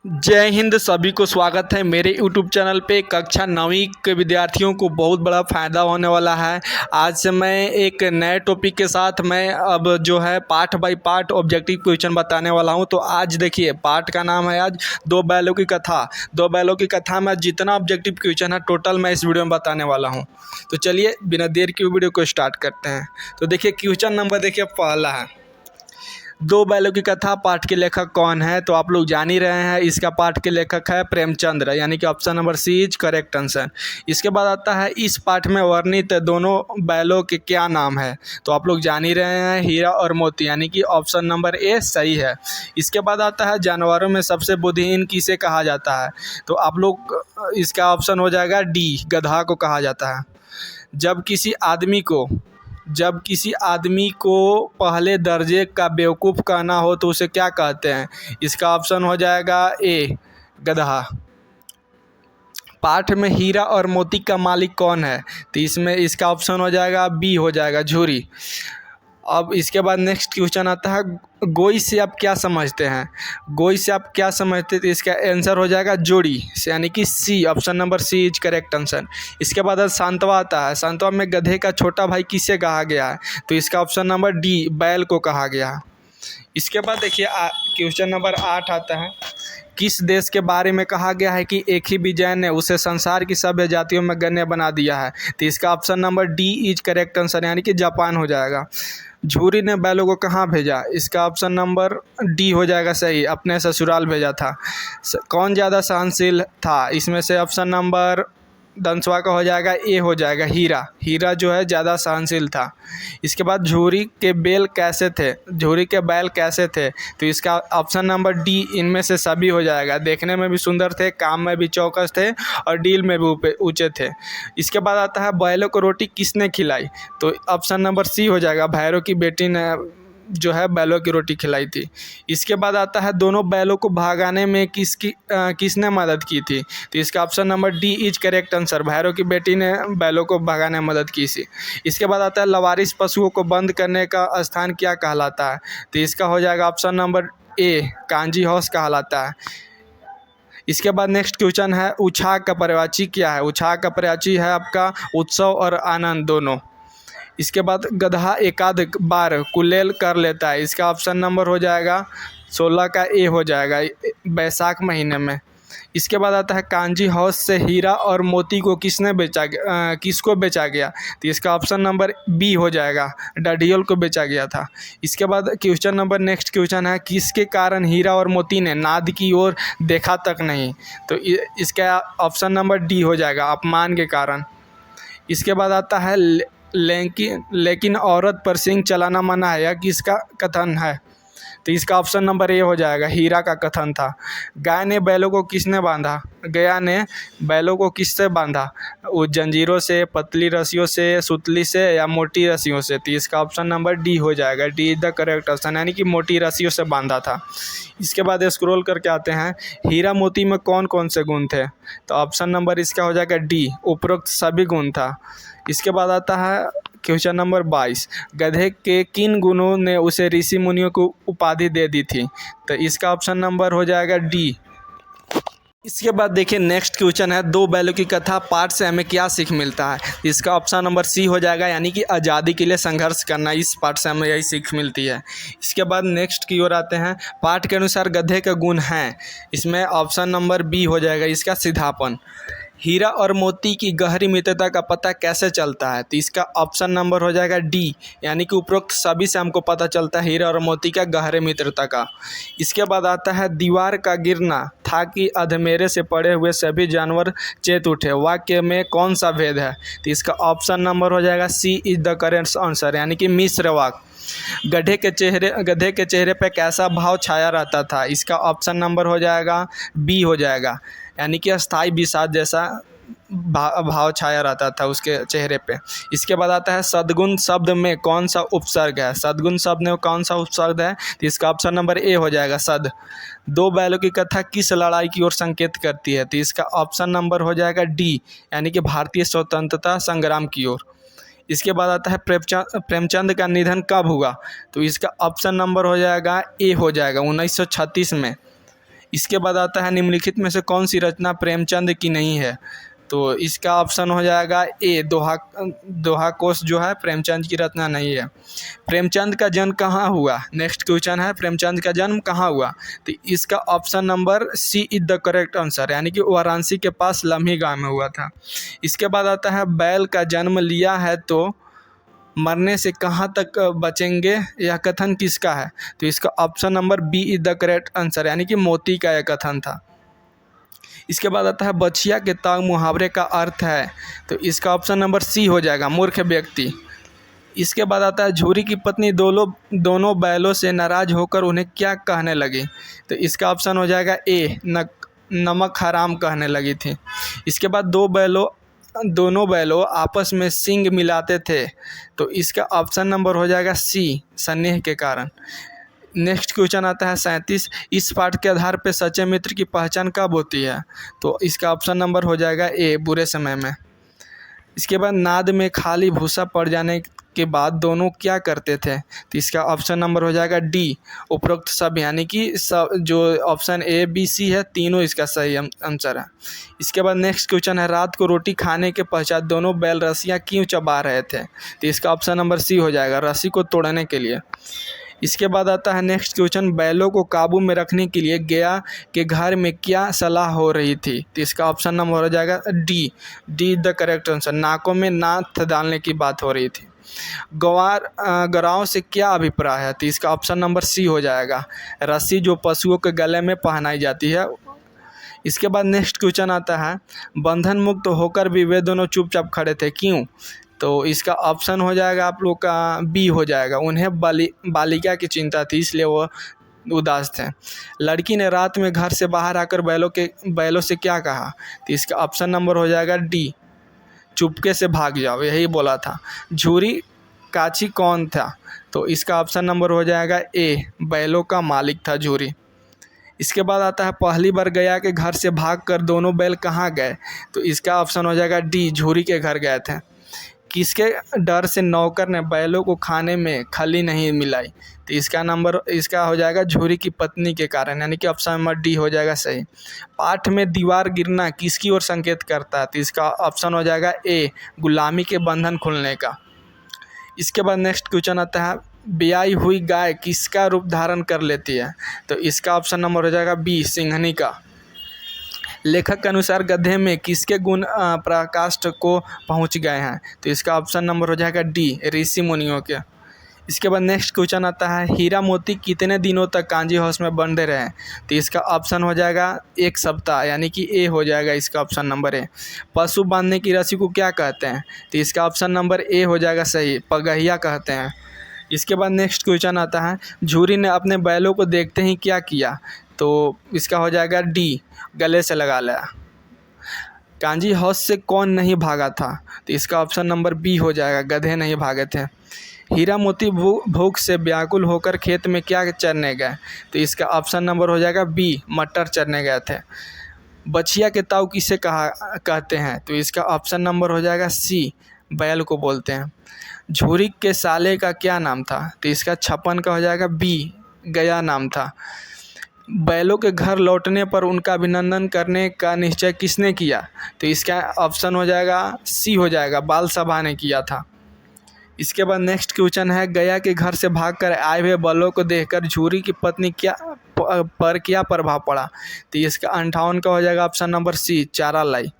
जय हिंद। सभी को स्वागत है मेरे YouTube चैनल पे। कक्षा 9वीं के विद्यार्थियों को बहुत बड़ा फ़ायदा होने वाला है। आज से मैं एक नए टॉपिक के साथ मैं अब जो है part by part objective question बताने वाला हूं। तो आज देखिए, पार्ट का नाम है आज दो बैलों की कथा। दो बैलों की कथा में जितना ऑब्जेक्टिव क्वेश्चन है टोटल मैं इस वीडियो में बताने वाला हूँ। तो चलिए बिना देर के वीडियो को स्टार्ट करते हैं। तो देखिए क्वेश्चन नंबर देखिए पहला है, दो बैलों की कथा पाठ के लेखक कौन है? तो आप लोग जान ही रहे हैं, इसका पाठ के लेखक है प्रेमचंद्र, यानी कि option number C is correct answer. इसके बाद आता है, इस पाठ में वर्णित दोनों बैलों के क्या नाम है? तो आप लोग जान ही रहे हैं, हीरा और मोती, यानी कि ऑप्शन नंबर ए सही है। इसके बाद आता है, जानवरों में सबसे बुद्धिहीन किसे कहा जाता है? तो आप लोग इसका ऑप्शन हो जाएगा डी, गधा को कहा जाता है। जब किसी आदमी को पहले दर्जे का बेवकूफ़ कहना हो तो उसे क्या कहते हैं? इसका ऑप्शन हो जाएगा ए, गधा। पाठ में हीरा और मोती का मालिक कौन है? तो इसमें इसका ऑप्शन हो जाएगा बी, हो जाएगा झूरी। अब इसके बाद नेक्स्ट क्वेश्चन आता है, गोई से आप क्या समझते हैं? गोई से आप क्या समझते हैं? तो इसका आंसर हो जाएगा जोड़ी, यानी कि C, option number C is correct answer. इसके बाद सांतवा आता है, सांतवा में गधे का छोटा भाई किसे कहा गया है? तो इसका ऑप्शन नंबर डी, बैल को कहा गया है। इसके बाद देखिए क्वेश्चन नंबर 8 आता है, किस देश के बारे में कहा गया है कि एक ही विजय ने उसे संसार की सभ्य जातियों में गण्य बना दिया है? तो इसका option number D is correct answer, यानी कि जापान हो जाएगा। झूरी ने बैलों को कहाँ भेजा? इसका ऑप्शन नंबर डी हो जाएगा सही, अपने ससुराल भेजा था। कौन ज़्यादा सहनशील था? इसमें से ऑप्शन नंबर दंसवा का हो जाएगा ए, हो जाएगा हीरा। हीरा जो है ज़्यादा सहनशील था। इसके बाद झूरी के बैल कैसे थे? झूरी के बैल कैसे थे? तो इसका ऑप्शन नंबर डी, इनमें से सभी हो जाएगा। देखने में भी सुंदर थे, काम में भी चौकस थे और डील में भी ऊंचे थे। इसके बाद आता है, बैलों को रोटी किसने खिलाई? तो ऑप्शन नंबर सी हो जाएगा, भैरव की बेटी ने जो है बैलों की रोटी खिलाई थी। इसके बाद आता है, दोनों बैलों को भगाने में किसने मदद की थी? तो इसका option number D is correct answer, Bhairav की बेटी ने बैलों को भगाने में मदद की थी। इसके बाद आता है, लवारिस पशुओं को बंद करने का स्थान क्या कहलाता है? तो इसका हो जाएगा option number A, kanji house कहलाता है। इसके बाद नेक्स्ट क्वेश्चन है, उछाग का पर्यायवाची क्या है? उछाग का पर्यायवाची है आपका उत्सव और आनंद दोनों। इसके बाद गधा एकाध बार कुलेल कर लेता है, इसका ऑप्शन नंबर हो जाएगा 16 का ए, हो जाएगा बैसाख महीने में। इसके बाद आता है, कांजी हाउस से हीरा और मोती को किसको बेचा गया? तो इसका ऑप्शन नंबर बी हो जाएगा, डडियल को बेचा गया था। इसके बाद क्वेश्चन नंबर नेक्स्ट क्वेश्चन है, किसके कारण हीरा और मोती ने नाद की ओर देखा तक नहीं? तो इसका ऑप्शन नंबर डी हो जाएगा, अपमान के कारण। इसके बाद आता है, लेकिन औरत पर सींग चलाना मना है, यह किसका कथन है? तो इसका ऑप्शन नंबर ए हो जाएगा, हीरा का कथन था। गाय ने बैलों को किसने बांधा? गया ने बैलों को किससे बांधा? वो जंजीरों से, पतली रस्सियों से, सुतली से या मोटी रस्सियों से? तो इसका ऑप्शन नंबर डी हो जाएगा, D is the correct option, यानी कि मोटी रस्सियों से बांधा था। इसके बाद स्क्रॉल करके आते हैं, हीरा मोती में कौन कौन से गुण थे? तो ऑप्शन नंबर इसका हो जाएगा डी, उपरोक्त सभी गुण था। इसके बाद आता है क्वेश्चन नंबर 22, गधे के किन गुणों ने उसे ऋषि मुनियों को उपाधि दे दी थी? तो इसका ऑप्शन नंबर हो जाएगा डी। इसके बाद देखिए नेक्स्ट क्वेश्चन है, दो बैलों की कथा पाठ से हमें क्या सीख मिलता है? इसका ऑप्शन नंबर सी हो जाएगा, यानी कि आज़ादी के लिए संघर्ष करना, इस पाठ से हमें यही सीख मिलती है। इसके बाद नेक्स्ट की ओर आते हैं, पाठ के अनुसार गधे के गुण हैं, इसमें ऑप्शन नंबर बी हो जाएगा, इसका सीधापन। हीरा और मोती की गहरी मित्रता का पता कैसे चलता है? तो इसका ऑप्शन नंबर हो जाएगा डी, यानी कि उपरोक्त सभी से हमको पता चलता है हीरा और मोती का गहरे मित्रता का। इसके बाद आता है, दीवार का गिरना था कि अधमेरे से पड़े हुए सभी जानवर चेत उठे, वाक्य में कौन सा भेद है? तो इसका ऑप्शन नंबर हो जाएगा सी इज द करेक्ट आंसर, यानी कि मिश्र वाक्य। गधे के चेहरे पे कैसा भाव छाया रहता था? इसका ऑप्शन नंबर हो जाएगा बी, हो जाएगा, यानी कि अस्थाई विषाद जैसा भाव छाया रहता था उसके चेहरे पे। इसके बाद आता है, सद्गुण शब्द में कौन सा उपसर्ग है? सद्गुण शब्द में कौन सा उपसर्ग है? तो इसका ऑप्शन नंबर ए हो जाएगा, सद। दो बैलों की कथा किस लड़ाई की ओर संकेत करती है? तो इसका ऑप्शन नंबर हो जाएगा डी, यानी कि भारतीय स्वतंत्रता संग्राम की ओर। इसके बाद आता है, प्रेमचंद का निधन कब हुआ? तो इसका ऑप्शन नंबर हो जाएगा ए, हो जाएगा 1936 में। इसके बाद आता है निम्नलिखित में से कौन सी रचना प्रेमचंद की नहीं है। तो इसका ऑप्शन हो जाएगा ए, दोहा कोश जो है प्रेमचंद की रचना नहीं है। प्रेमचंद का जन्म कहाँ हुआ, नेक्स्ट क्वेश्चन है प्रेमचंद का जन्म कहाँ हुआ। तो इसका option number C is the correct answer, यानी कि वाराणसी के पास लम्ही गाँव में हुआ था। इसके बाद आता है बैल का जन्म लिया है तो मरने से कहाँ तक बचेंगे, यह कथन किसका है। तो इसका option number B is the correct answer, यानी कि मोती का यह कथन था। इसके बाद आता है बछिया के ताव मुहावरे का अर्थ है। तो इसका ऑप्शन नंबर सी हो जाएगा, मूर्ख व्यक्ति। इसके बाद आता है झूरी की पत्नी दोनों बैलों से नाराज होकर उन्हें क्या कहने लगी। तो इसका ऑप्शन हो जाएगा ए, नमक हराम कहने लगी थी। इसके बाद दोनों बैलों आपस में सींग मिलाते थे। तो इसका ऑप्शन नंबर हो जाएगा सी, स्नेह के कारण। नेक्स्ट क्वेश्चन आता है 37, इस पाठ के आधार पर सच्चे मित्र की पहचान कब होती है। तो इसका ऑप्शन नंबर हो जाएगा ए, बुरे समय में। इसके बाद नाद में खाली भूसा पड़ जाने के बाद दोनों क्या करते थे। तो इसका ऑप्शन नंबर हो जाएगा डी, उपरोक्त सब, यानी कि सब जो ऑप्शन ए बी सी है तीनों इसका सही आंसर है। इसके बाद नेक्स्ट क्वेश्चन है रात को रोटी खाने के पश्चात दोनों बैल रस्सियाँ क्यों चबा रहे थे। तो इसका ऑप्शन नंबर सी हो जाएगा, रस्सी को तोड़ने के लिए। इसके बाद आता है नेक्स्ट क्वेश्चन, बैलों को काबू में रखने के लिए गया के घर में क्या सलाह हो रही थी। तो इसका ऑप्शन नंबर हो जाएगा डी द करेक्ट आंसर, नाकों में नाथ डालने की बात हो रही थी। गराओं से क्या अभिप्राय है। तो इसका ऑप्शन नंबर सी हो जाएगा, रस्सी जो पशुओं के गले में पहनाई जाती है। इसके बाद नेक्स्ट क्वेश्चन आता है बंधन मुक्त होकर भी वे दोनों चुपचाप खड़े थे, क्यों। तो इसका ऑप्शन हो जाएगा आप लोग का बी हो जाएगा, उन्हें बालिका की चिंता थी इसलिए वो उदास थे। लड़की ने रात में घर से बाहर आकर बैलों से क्या कहा। तो इसका ऑप्शन नंबर हो जाएगा डी, चुपके से भाग जाओ, यही बोला था। झूरी काची कौन था। तो इसका ऑप्शन नंबर हो जाएगा ए, बैलों का मालिक था झूरी। इसके बाद आता है पहली बार गया के घर से भागकर दोनों बैल कहाँ गए। तो इसका ऑप्शन हो जाएगा डी, झूरी के घर गए थे। किसके डर से नौकर ने बैलों को खाने में खली नहीं मिलाई। तो इसका हो जाएगा झूरी की पत्नी के कारण, यानी कि ऑप्शन नंबर डी हो जाएगा सही। पाठ में दीवार गिरना किसकी ओर संकेत करता है। तो इसका ऑप्शन हो जाएगा ए, गुलामी के बंधन खुलने का। इसके बाद नेक्स्ट क्वेश्चन आता है ब्याई हुई गाय किसका रूप धारण कर लेती है। तो इसका ऑप्शन नंबर हो जाएगा बी, सिंघनी का। लेखक के अनुसार गधे में किसके गुण पराकाष्ठ को पहुंच गए हैं। तो इसका ऑप्शन नंबर हो जाएगा डी, ऋषि मुनियों के। इसके बाद नेक्स्ट क्वेश्चन आता है हीरा मोती कितने दिनों तक कांजी हाउस में बंधे रहे। तो इसका ऑप्शन हो जाएगा 1 सप्ताह, यानी कि ए हो जाएगा इसका ऑप्शन नंबर ए। पशु बांधने की रस्सी को क्या कहते हैं। तो इसका ऑप्शन नंबर ए हो जाएगा सही, पगहिया कहते हैं। इसके बाद नेक्स्ट क्वेश्चन आता है झूरी ने अपने बैलों को देखते ही क्या किया। तो इसका हो जाएगा डी, गले से लगा लिया। कांजी हाउस से कौन नहीं भागा था। तो इसका ऑप्शन नंबर बी हो जाएगा, गधे नहीं भागे थे। हीरा मोती भूख से व्याकुल होकर खेत में क्या चरने गए। तो इसका ऑप्शन नंबर हो जाएगा बी, मटर चरने गए थे। बछिया के ताऊ किसे कहते हैं। तो इसका ऑप्शन नंबर हो जाएगा सी, बैल को बोलते हैं। झूरी के साले का क्या नाम था। तो इसका 56 का हो जाएगा बी, गया नाम था। बैलों के घर लौटने पर उनका अभिनंदन करने का निश्चय किसने किया। तो इसका ऑप्शन हो जाएगा सी हो जाएगा, बाल सभा ने किया था। इसके बाद नेक्स्ट क्वेश्चन है गया के घर से भागकर आए हुए बैलों को देखकर झूरी की पत्नी क्या प्रभाव पड़ा। तो इसका 58 का हो जाएगा ऑप्शन नंबर सी, चारा लाई।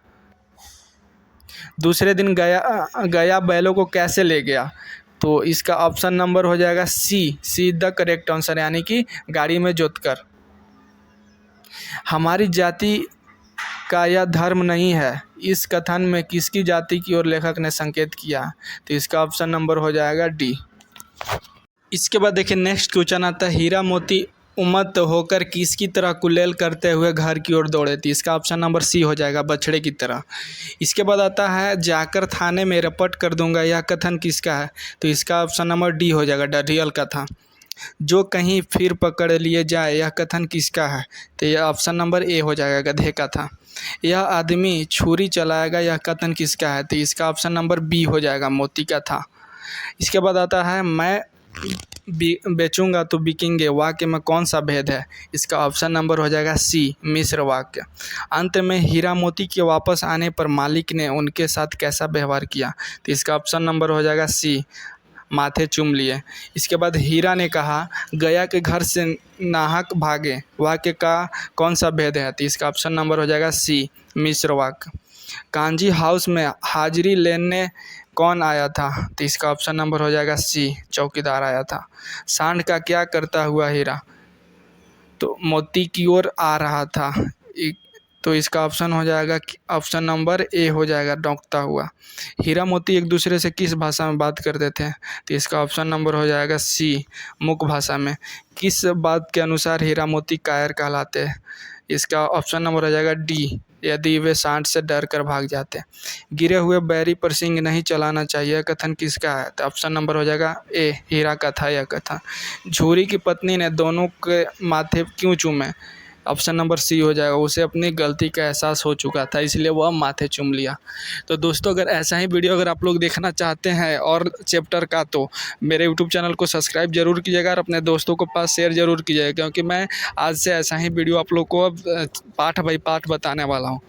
दूसरे दिन गया बैलों को कैसे ले गया। तो इसका ऑप्शन नंबर हो जाएगा सी द करेक्ट आंसर, यानी कि गाड़ी में जोतकर। हमारी जाति का यह धर्म नहीं है, इस कथन में किसकी जाति की ओर लेखक ने संकेत किया। तो इसका ऑप्शन नंबर हो जाएगा डी। इसके बाद देखिए नेक्स्ट क्वेश्चन आता है हीरा मोती उन्मत्त होकर किसकी तरह कुलेल करते हुए घर की ओर दौड़े थी। इसका ऑप्शन नंबर सी हो जाएगा, बछड़े की तरह। इसके बाद आता है जाकर थाने में रपट कर दूंगा, यह कथन किसका है। तो इसका ऑप्शन नंबर डी हो जाएगा, डरियल का था। जो कहीं फिर पकड़ लिए जाए, यह कथन किसका है। तो यह ऑप्शन नंबर ए हो जाएगा, गधे का था। यह आदमी छुरी चलाएगा, यह कथन किसका है। तो इसका ऑप्शन नंबर बी हो जाएगा, मोती का था। इसके बाद आता है बेचूंगा तो बिकेंगे वाक्य में कौन सा भेद है? इसका ऑप्शन नंबर हो जाएगा सी, मिश्र वाक्य। अंत में हीरा मोती के वापस आने पर मालिक ने उनके साथ कैसा व्यवहार किया? तो इसका ऑप्शन नंबर हो जाएगा सी, माथे चूम लिए। इसके बाद हीरा ने कहा गया के घर से नाहक भागे वाक्य का कौन सा भेद है? तो इसका ऑप्शन नंबर हो जाएगा सी, मिश्र वाक्य। कांजी हाउस में हाजिरी लेने कौन आया था? तो इसका ऑप्शन नंबर हो जाएगा सी, चौकीदार आया था। सांड का क्या करता हुआ हीरा तो मोती की ओर आ रहा था? तो इसका ऑप्शन हो जाएगा, ऑप्शन नंबर ए हो जाएगा, डोंकता हुआ। हीरा मोती एक दूसरे से किस भाषा में बात करते थे? तो इसका ऑप्शन नंबर हो जाएगा सी, मुख भाषा में। किस बात के अनुसार हीरा मोती कायर कहलाते हैं? इसका ऑप्शन नंबर हो जाएगा डी, यदि वे सांड से डर कर भाग जाते। गिरे हुए बैरी पर सिंह नहीं चलाना चाहिए कथन किसका है? तो ऑप्शन नंबर हो जाएगा ए, हीरा का था यह कथन। झूरी की पत्नी ने दोनों के माथे क्यों चूमे? ऑप्शन नंबर सी हो जाएगा, उसे अपनी गलती का एहसास हो चुका था इसलिए वह माथे चूम लिया। तो दोस्तों अगर ऐसा ही वीडियो अगर आप लोग देखना चाहते हैं और चैप्टर का, तो मेरे यूट्यूब चैनल को सब्सक्राइब जरूर कीजिएगा और अपने दोस्तों को पास शेयर जरूर कीजिएगा, क्योंकि मैं आज से ऐसा ही वीडियो आप लोग को अब पाठ बाई पाठ बताने वाला हूँ।